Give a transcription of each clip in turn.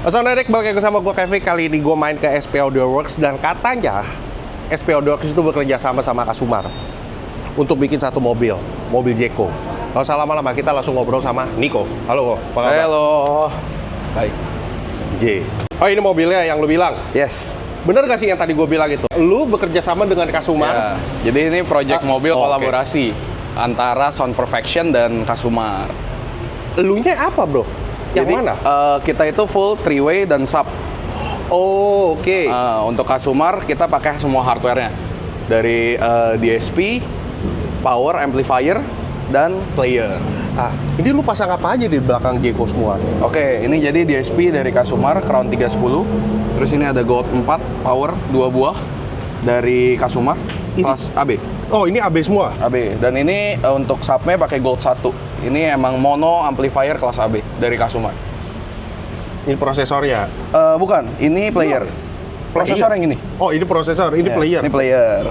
Assalamualaikum, balik lagi sama gue Kevin. Kali ini gue main ke SP Audio Works dan katanya SP Audio Works itu bekerja sama Kasumar untuk bikin satu mobil Jeko. Kalau usah lama-lama, kita langsung ngobrol sama Niko. Halo, apa kabar? Halo. Baik. J. Oh, ini mobilnya yang lu bilang? Yes. Bener gak sih yang tadi gue bilang itu? Lu bekerja sama dengan Kasumar? Ya, jadi ini project mobil kolaborasi antara Sound Perfection dan Kasumar. Elunya apa, bro? Yang Jadi, mana? Kita itu full 3-way dan sub. Oh, oke. Untuk Kasumar kita pakai semua hardware-nya. Dari DSP, power amplifier, dan player. Ini lu pasang apa aja di belakang Jeko semua? Oke, ini jadi DSP dari Kasumar, Crown 310. Terus ini ada Gold 4, power 2 buah dari Kasumar, kelas AB. Oh, ini AB semua? AB. Dan ini untuk subnya pakai Gold 1. Ini emang mono amplifier kelas AB dari Kasumar. Ini prosesornya? Bukan, ini player. Prosesor yang ini. Oh, ini prosesor, ini Ya, player. Ini player.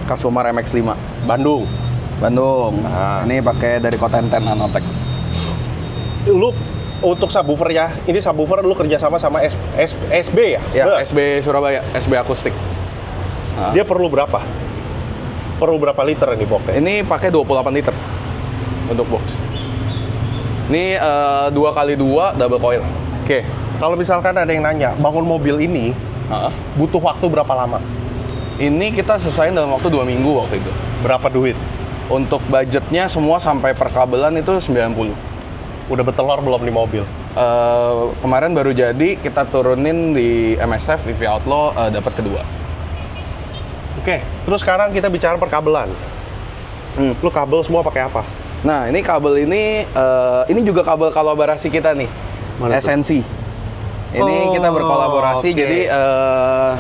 Kasumar MX-5. Bandung. Ini pakai dari Kotenten Nanotech. Lu untuk subwoofer ya, ini subwoofer lu kerjasama sama SB ya? Ya, SB Surabaya, SB akustik. Dia perlu berapa? Perlu berapa liter ini boxnya? Ini pakai 28 liter untuk box. Ini 2x2 double coil. Oke, kalau misalkan ada yang nanya, bangun mobil ini butuh waktu berapa lama? Ini kita selesaiin dalam waktu 2 minggu waktu itu. Berapa duit? Untuk budgetnya semua sampai perkabelan itu 90. Udah betelor belum di mobil? Kemarin baru jadi, kita turunin di MSF, EV Outlaw, dapat kedua. Oke, terus sekarang kita bicara perkabelan. Lu kabel semua pakai apa? Nah, ini kabel ini juga kabel kolaborasi kita nih, Mana Esensi. Ini kita berkolaborasi, jadi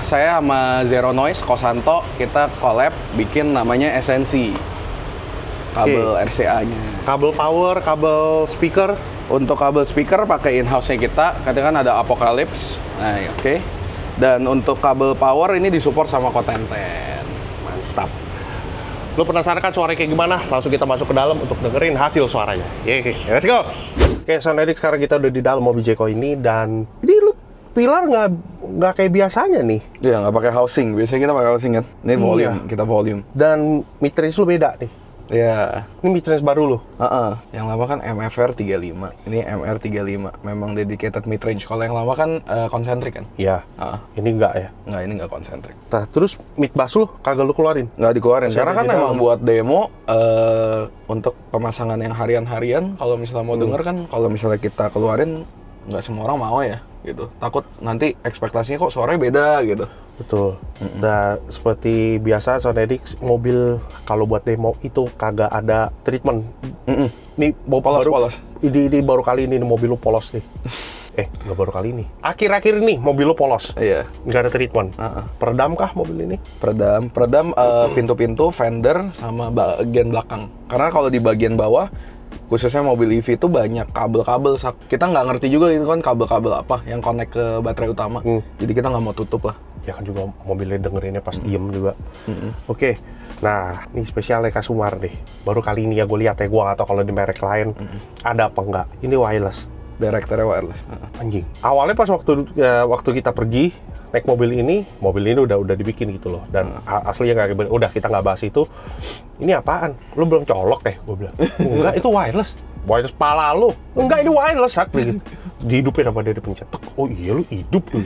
saya sama Zero Noise, Kosanto, kita collab bikin namanya Esensi. Kabel RCA-nya. Kabel power, kabel speaker? Untuk kabel speaker pakai in-house-nya kita, katakan ada Apocalypse. Nah, oke. Dan untuk kabel power ini disupport sama Kotenten. Mantap. Lu penasaran kan suaranya kayak gimana? Langsung kita masuk ke dalam untuk dengerin hasil suaranya. Yeay, let's go! Oke, Sound Edit, sekarang kita udah di dalam mobil Jeko ini dan ini lu pilar nggak kayak biasanya nih. Iya, nggak pakai housing. Biasanya kita pakai housing kan. Ini volume, kita volume. Dan mid-range lu beda nih. Iya. Ini mid-range baru lu? Yang lama kan MFR 35. Ini MR 35. Memang dedicated mid-range. Kalau yang lama kan concentric kan? Iya. Ini enggak ya? Nggak, ini nggak concentric. Nah, terus mid-bass lu kagak lu keluarin? Nggak dikeluarin. Masih Karena ada kan di memang dalam. buat demo, untuk pemasangan yang harian-harian, kalau misalnya mau denger kan, kalau misalnya kita keluarin, nggak semua orang mau ya, gitu. Takut nanti ekspektasinya kok suaranya beda, gitu. Betul. Nah, seperti biasa Sound Edit, mobil kalau buat demo itu kagak ada treatment. Ini mau Polos. Ini baru kali ini mobil lu polos nih. Nggak baru kali ini. Akhir-akhir ini mobil lu polos. Iya. Nggak ada treatment. Peredam kah mobil ini? Peredam pintu-pintu, fender, sama bagian belakang. Karena kalau di bagian bawah, khususnya mobil EV itu banyak kabel-kabel. Kita nggak ngerti juga itu kan kabel-kabel apa yang connect ke baterai utama. Jadi kita nggak mau tutup lah. Ya kan juga mobilnya dengerinnya pas diem juga. Oke. Nah, ini spesialnya Kasumar nih. Baru kali ini ya gue lihat ya, gue nggak tahu kalau di merek lain ada apa enggak. Ini wireless. Direkturnya wireless. Anjing. Awalnya pas waktu kita pergi naik mobil ini udah dibikin gitu loh. Dan aslinya nggak ribet. Udah, kita nggak bahas itu. Ini apaan? Lu belum colok deh, gue bilang. Enggak, itu wireless. Wireless pala lu. Enggak, ini wireless, gitu. Dihidupin apa dia dipencet. Oh iya, lu hidup lu.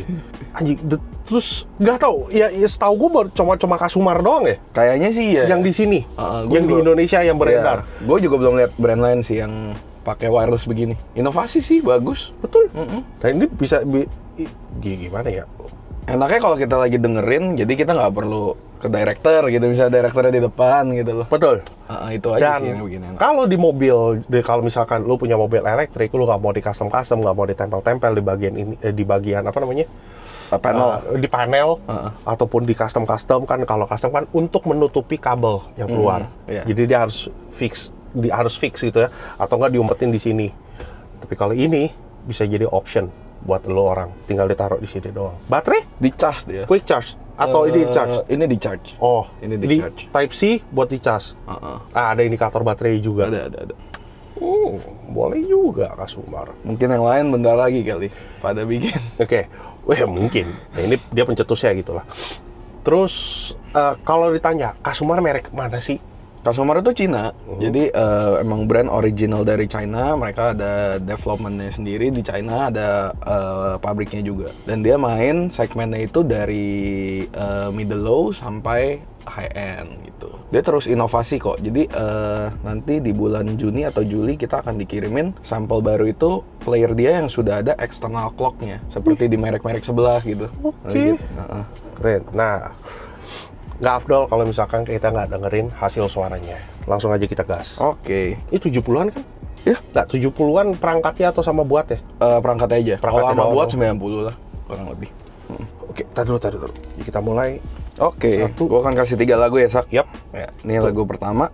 Anjing. Terus nggak tahu. Ya setahu gue baru cuma Kasumar doang ya. Kayaknya sih ya. Yang di sini. Yang di Indonesia yang beredar. Ya, gue juga belum lihat brand lain sih yang pakai wireless begini. Inovasi sih, bagus. Betul. Nah, ini bisa gimana ya? Enaknya kalau kita lagi dengerin, jadi kita nggak perlu ke director gitu, misalnya directornya di depan gitu loh. Betul. Itu aja Dan sih yang bikin enak. kalau di mobil, kalau misalkan lu punya mobil elektrik, lu nggak mau di custom, nggak mau ditempel-tempel di bagian ini, di bagian apa namanya? Panel. Di panel ataupun di custom kan, kalau custom kan untuk menutupi kabel yang keluar. Jadi dia harus fix gitu ya, atau nggak diumpetin di sini. Tapi kalau ini bisa jadi option buat lo orang, tinggal ditaruh di sini doang. Baterai? Di charge dia. Quick charge atau ini di charge? Ini di charge. Oh, ini di charge. Type C buat di charge. Ada indikator baterai juga. Ada. Boleh juga Kasumar. Mungkin yang lain bentar lagi kali pada bikin. Oke, wah mungkin. Nah, ini dia pencetusnya gitu lah. Terus kalau ditanya Kasumar merek mana sih? Kasumar itu Cina, jadi emang brand original dari China. Mereka ada developmentnya sendiri di China, ada pabriknya juga. Dan dia main segmennya itu dari middle low sampai high end gitu. Dia terus inovasi kok. Jadi nanti di bulan Juni atau Juli kita akan dikirimin sampel baru itu player dia yang sudah ada external clocknya, seperti di merek-merek sebelah gitu. Oke. Keren. Nah, nggak afdol kalau misalkan kita nggak dengerin hasil suaranya. Langsung aja kita gas. Oke. Ini 70-an kan? Ya. Nggak, 70-an perangkatnya atau sama buat ya? Perangkat aja. Kalau sama buat 90 lah, kurang lebih. Oke, tar dulu. Jadi kita mulai. Oke, Satu. gua akan kasih 3 lagu ya, Sak. Yap. Ya, ini lagu pertama.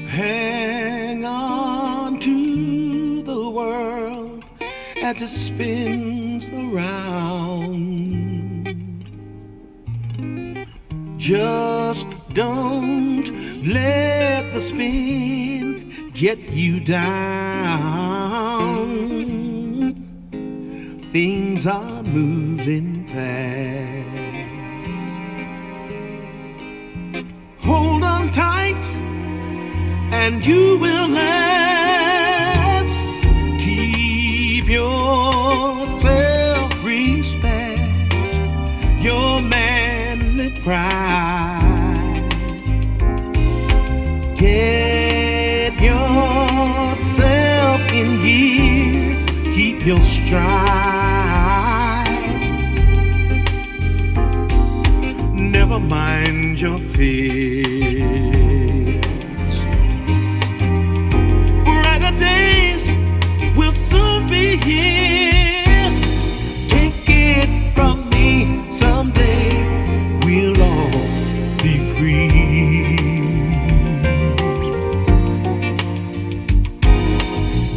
Hang on to the world as it spins around. Just don't let the spin get you down. Things are moving fast. Hold on tight and you will last. Keep your self-respect, your manly pride. Get yourself in gear, keep your stride. Never mind your fears. Brighter days will soon be here. Take it from me, someday we'll all be free.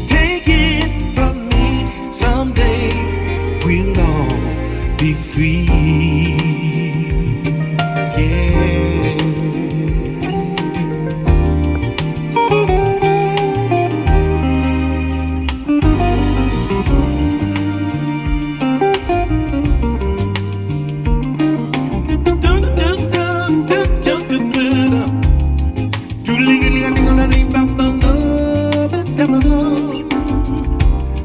Take it from me, someday we'll all be free.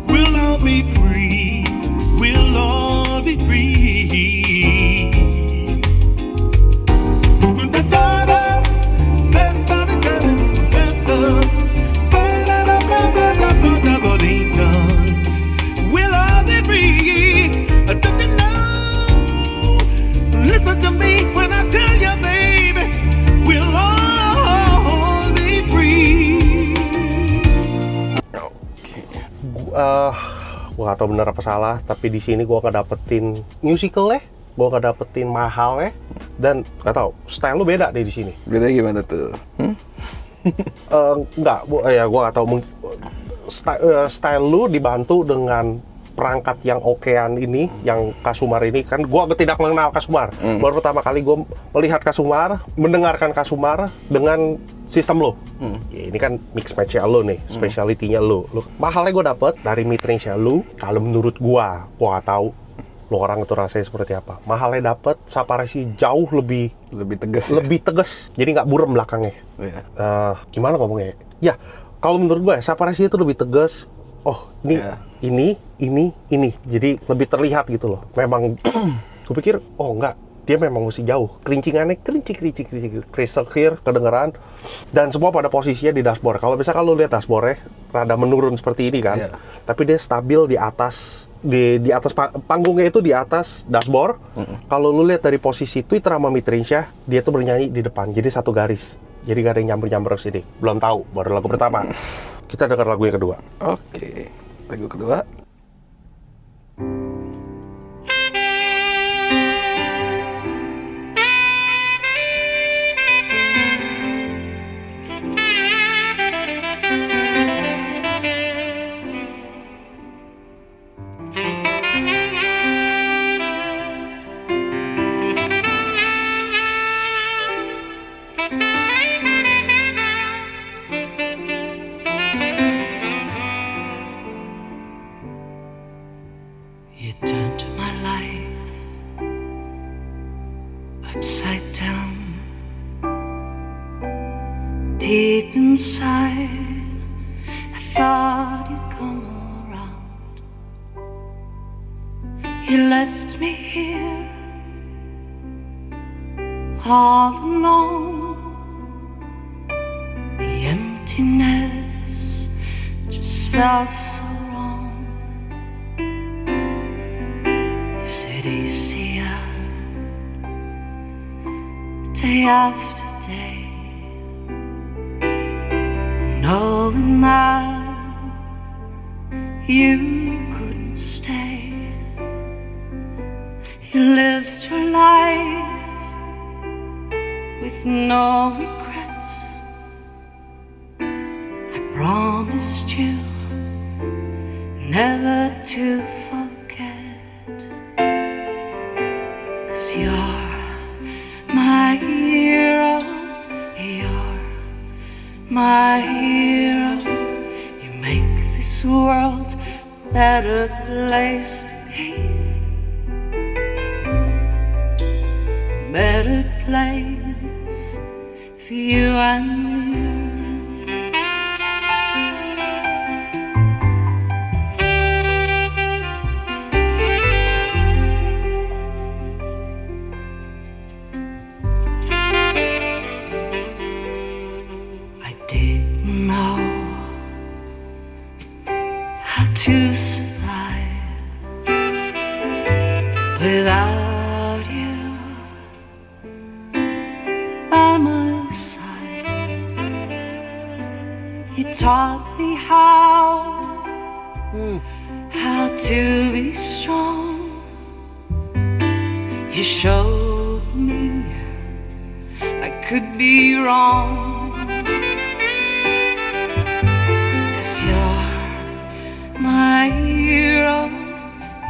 We'll all be free. We'll all be free. We'll all be free. Don't you know? Listen to me when I tell you, baby. We'll all be free. Gua nggak tahu benar apa salah, tapi di sini gua nggak dapetin musicalnya, gua nggak dapetin mahalnya, dan nggak tahu style lu beda deh di sini. Beda gimana tuh? Ya gua nggak tahu. Style lu dibantu dengan perangkat yang okean ini, yang Kasumar ini kan gua tidak mengenal Kasumar. Baru pertama kali gua melihat Kasumar, mendengarkan Kasumar dengan sistem lo. Ya, ini kan mix match-nya lo nih, speciality-nya lo. Mahalnya gue dapet dari mid-range-nya lo. Kalau menurut gua nggak tahu lo orang itu rasanya seperti apa. Mahalnya dapet, saparasi jauh lebih Tegas. Jadi nggak burem belakangnya. Ya. Gimana ngomongnya? Ya, kalau menurut gue, saparasi itu lebih tegas. Oh, ini, ini. Jadi lebih terlihat gitu loh. Memang, gue pikir, oh enggak, dia memang mesti jauh. Kelincingannya crystal clear, kedengeran, dan semua pada posisinya di dashboard. Kalau misalkan lo lihat dashboardnya, rada menurun seperti ini kan, tapi dia stabil di atas, di atas panggungnya itu di atas dashboard. Kalau lo lihat dari posisi tweeter sama midrange-nya, dia tuh bernyanyi di depan, jadi satu garis. Jadi gak ada yang nyamper-nyamper ke sini. Belum tahu, baru lagu pertama. Kita dengar lagu yang kedua. Oke, lagu kedua. upside down. Deep inside, I thought you'd come around. You left me here, all alone. The emptiness just felt so wrong. You said easier, day after day, knowing that you couldn't stay. You lived your life with no regrets. I promised you never to forget, 'cause you're my hero, you're my hero. You make this world a better place to be, better place for you and me. I didn't know how to survive without you by my side. You taught me how to be strong. You showed me I could be wrong. 'Cause you're my hero,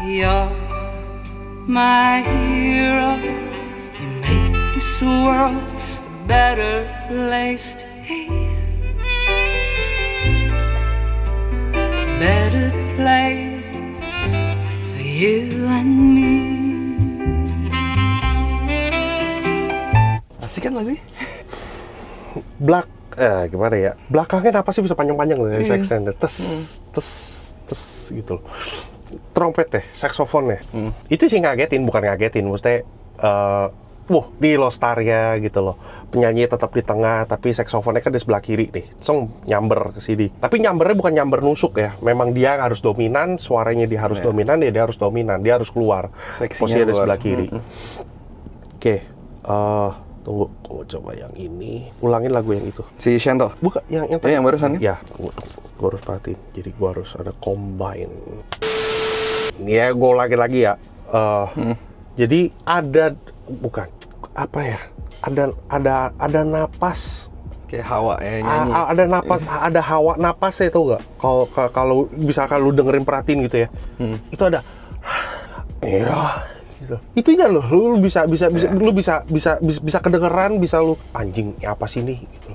you're my hero. You make this world a better place to be, a better place for you and me. Asik kan lagunya? Gimana ya? Belakangnya apa sih bisa panjang-panjang loh dari extended. Tes gitu loh. Trompet deh, saxophone ya. Itu sih ngagetin, bukan ngagetin, maksudnya di Lostaria gitu loh. Penyanyi tetap di tengah, tapi saksofonnya kan di sebelah kiri nih. Nyamber ke sini. Tapi nyambernya bukan nyamber nusuk ya. Memang dia harus dominan, suaranya dia harus dominan, dia harus dominan, dia harus keluar. Posisinya di sebelah kiri. Oke, tunggu, gua coba yang ini. Ulangin lagu yang itu. Si Shantel. Bukan, yang yang barusan kan? Ya, gua harus perhatiin. Jadi gua harus ada combine. Ya, gua ulangin lagi ya. Jadi ada, bukan, apa ya? Ada napas. Kayak hawa ya nyanyi. Ada napas, ada hawa napasnya itu nggak? Kalau misalkan lu dengerin perhatiin gitu ya, itu ada. Iya. Gitu. Itunya loh, lu bisa kedengeran, bisa lu anjing apa sih nih gitu.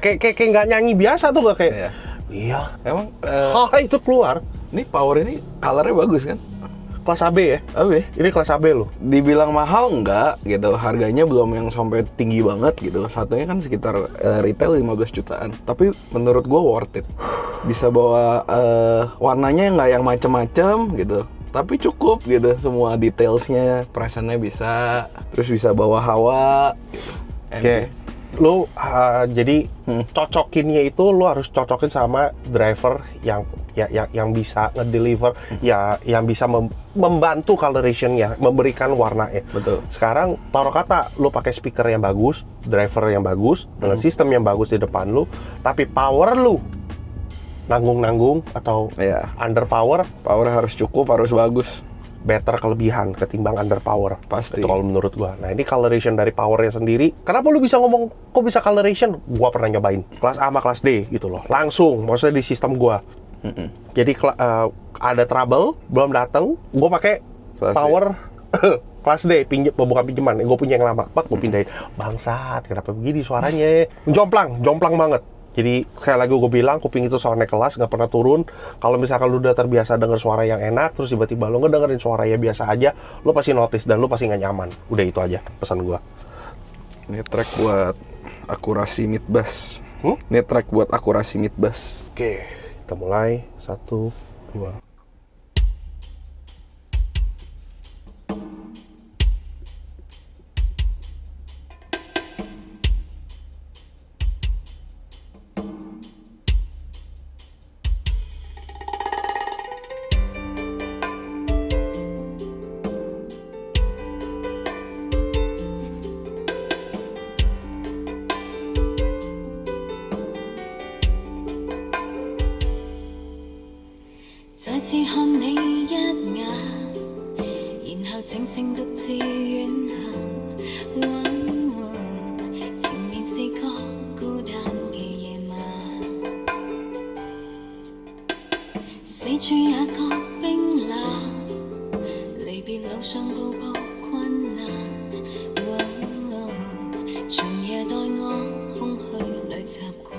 Kayak nggak nyanyi biasa tuh nggak kayak. Iya. Emang itu keluar. Ini power ini colornya bagus kan? Kelas AB ya? AB. Ini kelas AB loh. Dibilang mahal enggak gitu, harganya belum yang sampai tinggi banget gitu. Satunya kan sekitar retail 15 jutaan. Tapi menurut gua worth it. Bisa bawa warnanya nggak yang macem-macem gitu. Tapi cukup gitu, semua detailsnya, presentnya bisa, terus bisa bawa hawa. Oke. Lu jadi cocokinnya itu lu harus cocokin sama driver yang bisa ngedeliver, yang bisa membantu coloration-nya, memberikan warnanya. Betul. Sekarang taruh kata lu pakai speaker yang bagus, driver yang bagus, dengan sistem yang bagus di depan lu, tapi power lu nanggung atau underpower, power harus cukup, harus bagus. Better kelebihan ketimbang underpower. Pasti. Itu kalau menurut gua. Nah, ini coloration dari powernya sendiri. Kenapa lu bisa ngomong kok bisa coloration? Gua pernah nyobain kelas A sama kelas D gitu loh. Langsung, maksudnya di sistem gua. Jadi ada trouble belum datang, gua pakai power kelas D, bukan pinjaman. Gua punya yang lama. Pak, gua pindahin. Bangsat, kenapa begini suaranya? Jomplang banget. Jadi sekali lagi gue bilang, kuping itu soal naik kelas, nggak pernah turun. Kalau misalkan lu udah terbiasa denger suara yang enak, terus tiba-tiba lu ngedengerin suara yang biasa aja, lu pasti notice dan lu pasti nggak nyaman. Udah itu aja pesan gue. Ini track buat akurasi mid bass. Ini track buat akurasi mid bass. Oke, kita mulai. 1, 2.再次看你一眼，然後靜靜獨自遠行。前面是個孤單嘅夜晚，四處也覺冰冷，離別路上步步困難。長夜待我空虛裏習慣。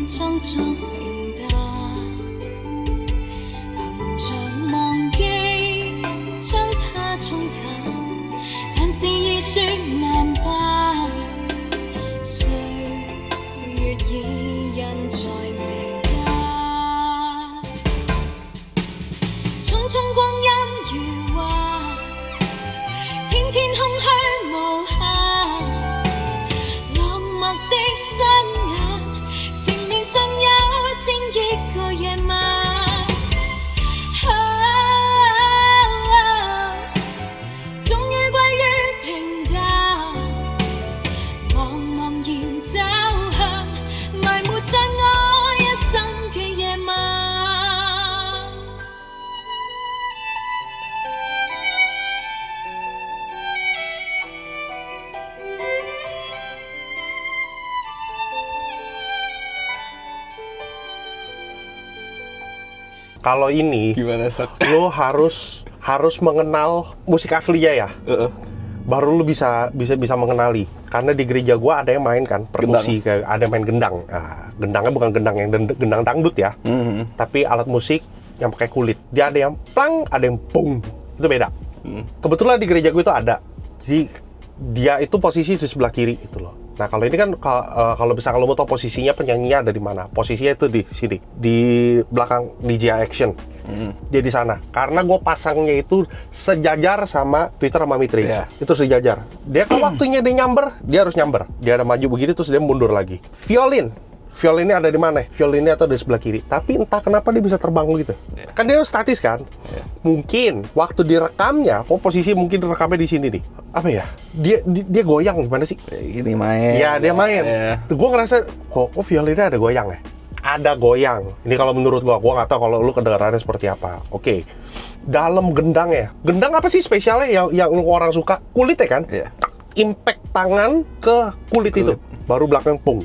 裝作平淡，憑着忘記將它沖淡，但是已說難辦。歲月已印在眉間，匆匆光陰如畫，天天空虛無限，落寞的雙眼。尚有千億個夜晚，終於歸於平淡，茫茫然走向埋沒在我一生嘅夜晚。Kalau ini, Gimana, Sak? lo harus mengenal musik aslinya ya. Baru lu bisa mengenali. Karena di gereja gua ada yang main kan perkusi, kayak ada yang main gendang. Nah, gendangnya bukan gendang yang gendang dangdut ya. Tapi alat musik yang pakai kulit. Dia ada yang plang, ada yang pung. Itu beda. Kebetulan di gereja gua itu ada. Jadi dia itu posisi di sebelah kiri itu loh. Nah kalau ini kan kalau misalkan lo mau tahu posisinya penyanyinya ada di mana, posisinya itu di sini, di belakang DJ Action. Dia di sana. Karena gue pasangnya itu sejajar sama Twitter sama Mitrix. Itu sejajar. Dia kalau waktunya dia nyamber, dia harus nyamber. Dia ada maju begini terus dia mundur lagi. Violinnya ada di mana? Violinnya atau di sebelah kiri. Tapi entah kenapa dia bisa terbang gitu. Kan dia statis kan? Mungkin waktu direkamnya, posisi mungkin direkamnya di sini nih. Apa ya? Dia goyang gimana sih? Ini main. Ya dia main. Gue ngerasa kok violinnya ada goyang ya? Ada goyang. Ini kalau menurut gue nggak tahu kalau lu kedengarannya seperti apa. Oke. Dalam gendang ya. Gendang apa sih spesialnya yang orang suka? Kulit ya kan? Impact tangan ke kulit itu. Baru belakang pung.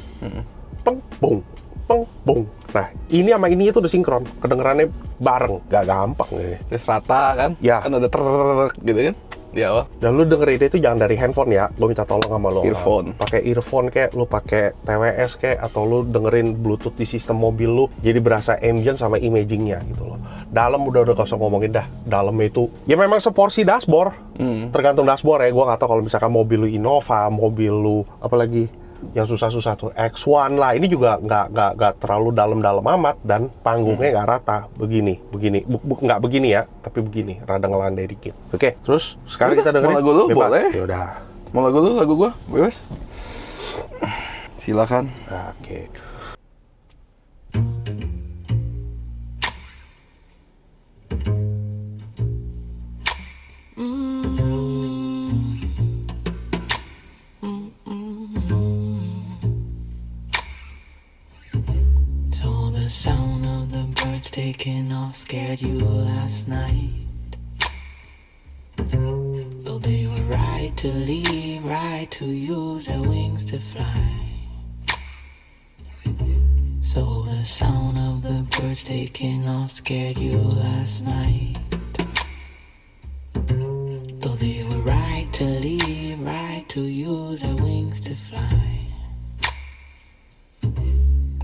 Peng, bung, peng, bung. Nah, ini sama ini itu udah sinkron, kedengerannya bareng, gak gampang ya. Terus rata kan? Ya. Kan ada gitu kan? Di awal. Dan lu dengerin itu jangan dari handphone ya, gue minta tolong sama lo. Earphone. Pakai earphone kayak, lu pakai TWS kayak, atau lu dengerin Bluetooth di sistem mobil lu, jadi berasa ambient sama imagingnya gitu loh. Dalam udah gak usah ngomongin dah, dalamnya itu, ya memang seporsi dashboard, tergantung dashboard ya. Gue gak tahu kalau misalkan mobil lu Innova, mobil lu apalagi yang susah-susah tuh X1 lah, ini juga nggak terlalu dalam-dalam amat dan panggungnya nggak rata begini nggak begini ya, tapi begini rada ngelandai dikit. Oke, terus sekarang kita dengerin mau lagu lu bebas. boleh. Yaudah, Mau lagu lu, lagu gua bebas. Silakan. oke. The sound of the birds taking off scared you last night. Though they were right to leave, right to use their wings to fly. So the the sound of the birds taking off scared you last night. Though they were right to leave, right to use their wings to fly.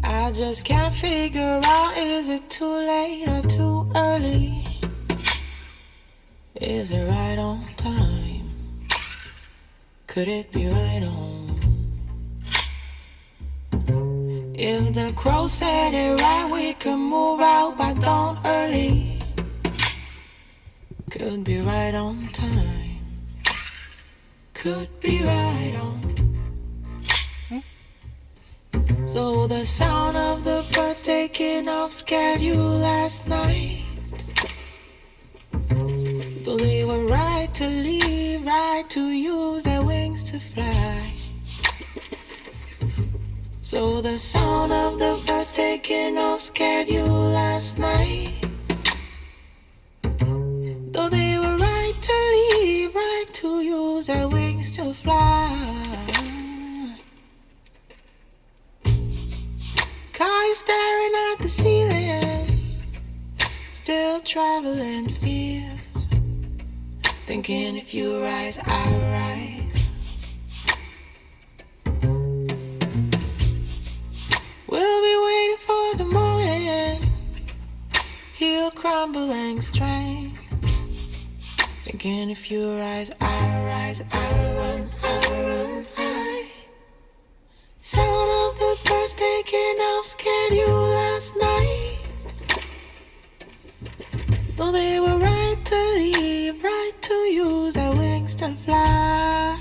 I just can't figure out, is it too late or too early? Is it right on time? Could it be right on? If the crow said it right, we could move out by dawn early. Could be right on time. Could be right on. So the sound of the birds taking off scared you last night. Though they were right to leave, right to use their wings to fly. So the sound of the birds taking off scared you last night. Though they were right to leave, right to use their wings to fly. Car staring at the ceiling, still traveling fears. Thinking if you rise, I rise. We'll be waiting for the morning. He'll crumble and strength. Thinking if you rise, I rise, I run, I. Sound of the birds taking off scared you last night. Though they were right to leave, right to use their wings to fly.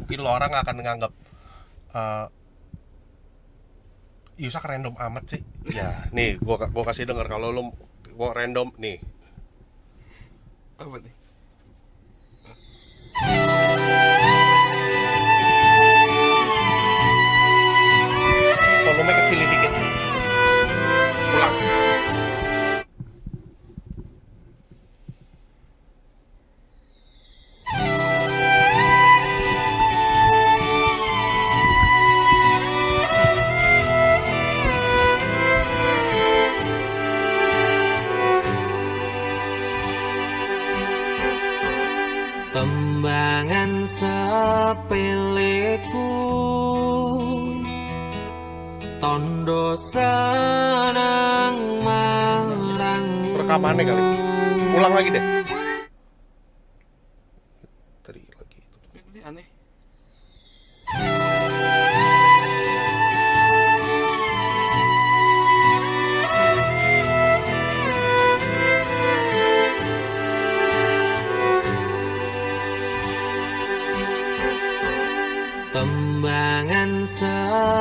Mungkin lo orang akan menganggap Yusak random amat sih. Ya, nih gua kasih denger kalau lo gua random nih. Apa nih? Volume kecilin dikit. Ulang. Tembangan sepeleku, tondo senang marang. Rekamannya kali. Ulang lagi deh. Tadi lagi itu. Ini aneh.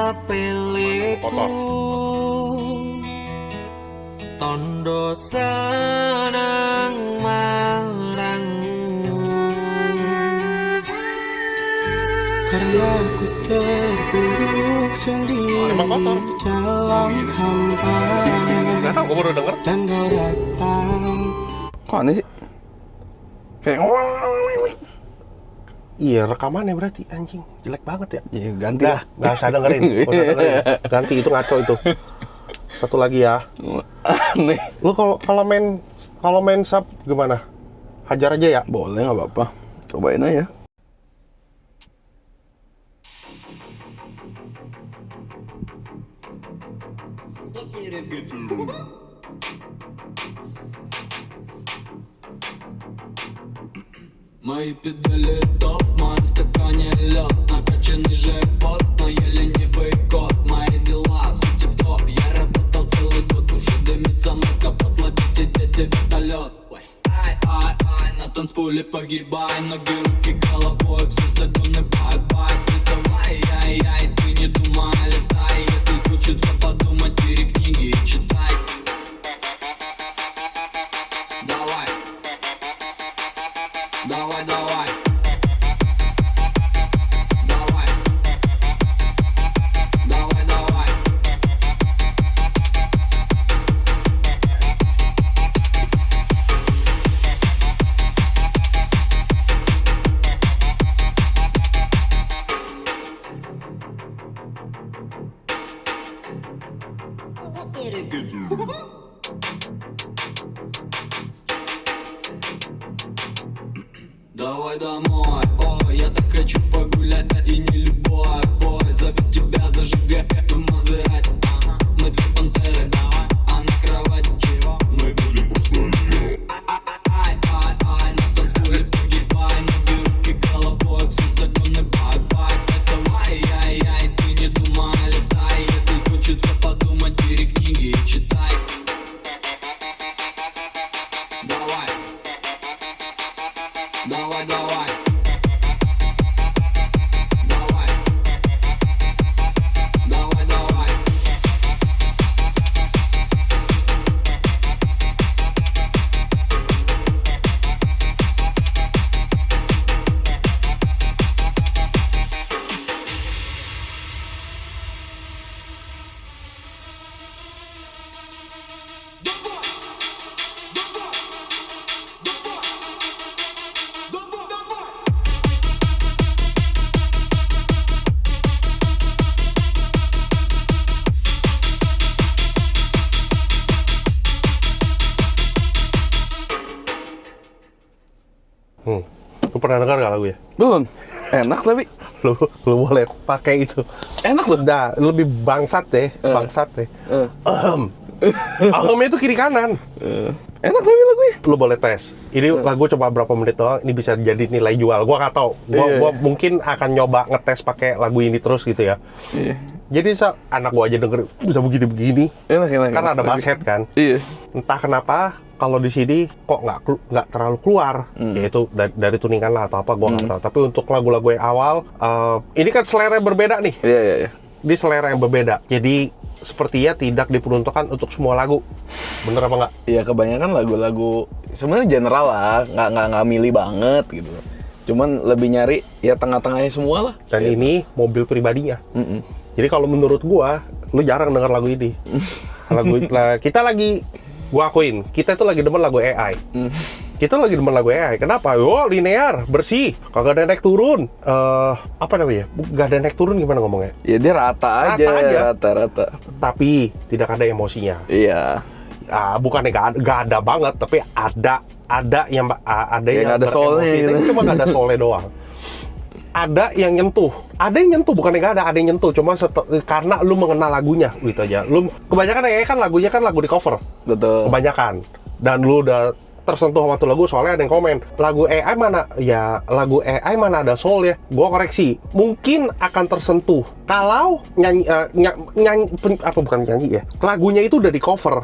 Kotor. Tondo senang marang karena ku terpuruk sendiri Emang kotor. dalam hampa Gak tau, gue baru denger. dan kau datang. Kok aneh sih? Kayak Iya, rekamannya berarti anjing jelek banget ya. iya ganti Dah, lah. nggak usah dengerin. Nggak usah dengerin. Ganti, itu ngaco itu. Satu lagi ya. Aneh. Lu kalau main sub gimana? Hajar aja ya. Boleh nggak apa-apa. Cobain aja. Мои педали топ, в моем стакане лед. Накачанный живот, но я ленивый кот. Мои дела, все тип-топ. Я работал целый год, уже дымится мой капот. Ловите, дети, вертолет. Ай, на танцполе погибай. Ноги, руки, головой, все загоны, бай-бай. Ты давай, ай-яй, ты не думай, летай. Если хочется подумать, бери книги и читай. Давай. Давай, давай. Давай. Давай, давай. Давай домой, ой, я так хочу погулять. И не любой бой зовет тебя зажигать в Мазерати. Мы две пантеры, а на кровати чего? Мы будем постоять. Ай, на танцполе погибай. Ноги, руки, головой, все законы, бай-бай. Давай, ай-яй, ты не думай, летай. Если хочется подумать, бери книги и читай. Давай. Давай, давай. Давай. Давай, давай. Lu pernah dengar gak lagu ya? Belum. Enak tapi. Lu boleh pakai itu. Enak loh. Udah, lebih bangsat deh, bangsat deh. Ahem itu kiri kanan. Enak tapi lagunya. Lu boleh tes. Ini lagu coba berapa menit doang, ini bisa jadi nilai jual. Gua nggak tahu. Gua mungkin akan nyoba ngetes pakai lagu ini terus gitu ya. Iya. Jadi anak gua aja denger bisa begini-begini. Enak. Kan ada bass head kan. Iya. Entah kenapa kalau di sini kok nggak terlalu keluar, yaitu dari tuningan lah atau apa, gua nggak tahu. Tapi untuk lagu-lagu yang awal, ini kan selera yang berbeda nih. Iya. Di selera yang berbeda. Jadi sepertinya tidak diperuntukkan untuk semua lagu. Bener apa nggak? Iya, kebanyakan lagu-lagu sebenarnya general lah, nggak milih banget gitu. Cuman lebih nyari ya tengah-tengahnya semua lah. Dan Gitu. ini mobil pribadinya. Jadi kalau menurut gua, lu jarang denger lagu ini. Kita lagi, gua akuin, kita itu lagi demen lagu AI. Kita lagi demen lagu AI. Kenapa? Oh, linear, bersih, kagak ada naik turun. Apa namanya? Gak ada naik turun, gimana ngomongnya? Ya dia rata aja. Rata. Tapi tidak ada emosinya. Iya. Bukannya gak ada banget, tapi ada yang nggak ada soulnya beremosi, gitu. tapi cuma gak ada soulnya doang. Ada yang nyentuh, bukannya nggak ada yang nyentuh, cuma karena lu mengenal lagunya gitu aja. Lu kebanyakan kan lagunya kan lagu di cover, Betul. kebanyakan. Dan lu udah tersentuh sama tuh lagu, soalnya ada yang komen, lagu AI mana? Ya, lagu AI mana ada soul ya? Gua koreksi, mungkin akan tersentuh kalau nyanyi, bukan nyanyi ya, lagunya itu udah di cover,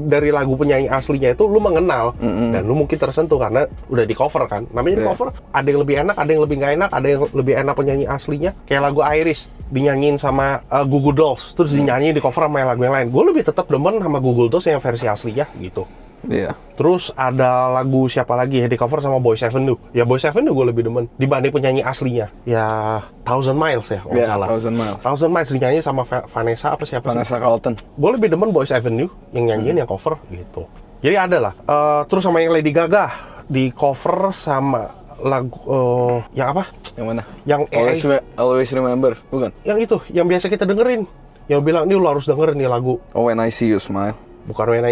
dari lagu penyanyi aslinya itu lu mengenal, dan lu mungkin tersentuh karena udah di cover kan. Namanya di cover, ada yang lebih enak, ada yang lebih nggak enak, ada yang lebih enak penyanyi aslinya. Kayak lagu Iris dinyanyiin sama Google Dolls, terus dinyanyiin di cover sama lagu yang lain. Gue lebih tetap demen sama Google Dolls yang versi aslinya gitu. Iya. Terus ada lagu siapa lagi ya di cover sama Boyz Avenue. Ya Boyz Avenue gue lebih demen dibanding penyanyi aslinya. Ya Thousand Miles ya kalau nggak salah. Thousand Miles dinyanyi sama Vanessa apa siapa? Vanessa Carlton. Gue lebih demen Boyz Avenue yang nyanyiin yang cover gitu. Jadi ada lah. Terus sama yang Lady Gaga di cover sama lagu yang apa? Yang mana? Yang Always Remember, bukan? Yang itu, yang biasa kita dengerin. Yang bilang, ini lu harus dengerin nih lagu. Oh, When I See You Smile. Bukan When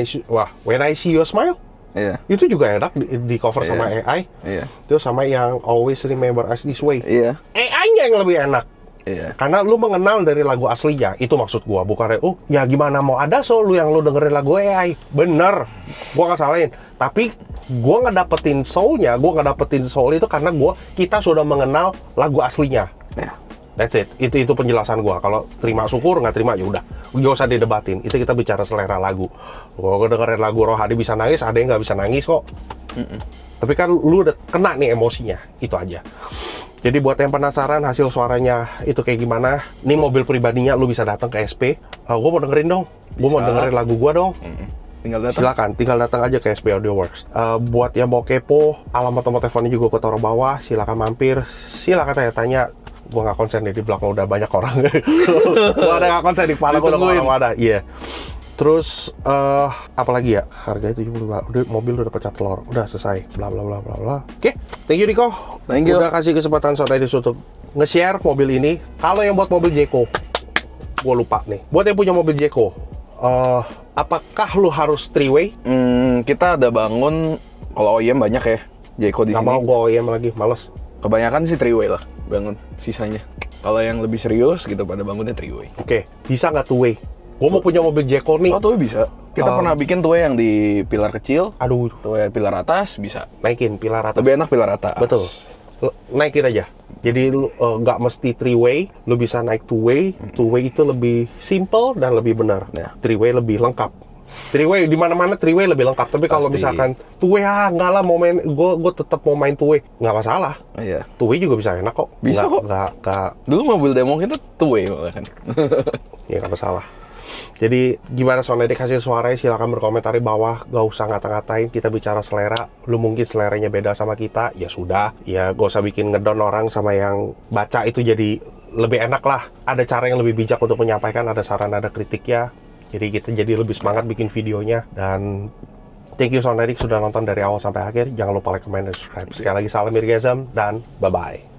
I See You Smile? Iya. Itu juga enak di cover sama AI. Iya. Itu sama yang Always Remember Us This Way. Iya. AI-nya yang lebih enak. Iya. Karena lu mengenal dari lagu aslinya, itu maksud gua. Bukan, ya gimana mau ada lu yang lu dengerin lagu AI. Bener, gua nggak salahin. Tapi gua nggak dapetin soul-nya, gua nggak dapetin soul itu karena kita sudah mengenal lagu aslinya. Iya. That's it. Itu penjelasan gua. Kalau terima syukur, nggak terima ya udah. Nggak usah didebatin. Itu kita bicara selera lagu. Gua dengerin lagu Rohadi bisa nangis, ada yang nggak bisa nangis kok. Tapi kan lu udah kena nih emosinya. Itu aja. Jadi buat yang penasaran hasil suaranya itu kayak gimana, nih mobil pribadinya lu bisa datang ke SP. Gua mau dengerin dong. Gua mau dengerin lagu gua dong. Tinggal datang. Silakan, tinggal datang aja ke SP Audio Works. Buat yang mau kepo, alamat nomor teleponnya juga gua taruh bawah. Silakan mampir. Silakan tanya-tanya. Gua nggak konsen di belakang udah banyak orang. Gua ada nggak konsen di kepala gua udah orang ada. Iya. Terus apalagi ya, harga itu udah mobil udah pecah telur, udah selesai, bla bla bla bla bla. Oke, thank you Rico. Thank you. Udah kasih kesempatan Soundedis untuk nge-share mobil ini. Kalau yang buat mobil Jeko, gua lupa nih. Buat yang punya mobil Jeko, apakah lu harus three-way? Kita ada bangun, kalau OEM banyak ya, Jeko di Nggak sini. mau gua OEM lagi, males. Kebanyakan sih three-way lah, bangun sisanya. Kalau yang lebih serius gitu pada bangunnya three-way. Oke, bisa nggak two-way? Gua mau punya mobil Jeko nih. Oh, two-way bisa. Kita pernah bikin two-way yang di pilar kecil, Aduh, two-way pilar atas bisa. naikin pilar atas. Lebih enak pilar atas. Betul. Naikin aja. Jadi lu nggak mesti three-way, lu bisa naik two-way. Two-way itu lebih simple dan lebih benar. Ya. Three-way lebih lengkap. Three-way di mana-mana three-way lebih lengkap. Tapi kalau Pasti. misalkan two-way nggak lah mau main, gue tetap mau main two-way, nggak masalah. Iya. Two-way juga bisa enak kok. Bisa kok. Nggak, Dulu mobil demo kita two-way malah kan. ya nggak masalah. Jadi gimana Soundedis hasil suaranya, silakan berkomentar di bawah. Gak usah ngata-ngatain, kita bicara selera. Lu mungkin seleranya beda sama kita, ya sudah. Ya gak usah bikin ngedon orang sama yang baca itu jadi lebih enak lah. Ada cara yang lebih bijak untuk menyampaikan, ada saran, ada kritiknya. Jadi kita jadi lebih semangat bikin videonya. Dan thank you Soundedis sudah nonton dari awal sampai akhir. Jangan lupa like, comment, dan subscribe. Sekali lagi salam Irgazam dan bye-bye.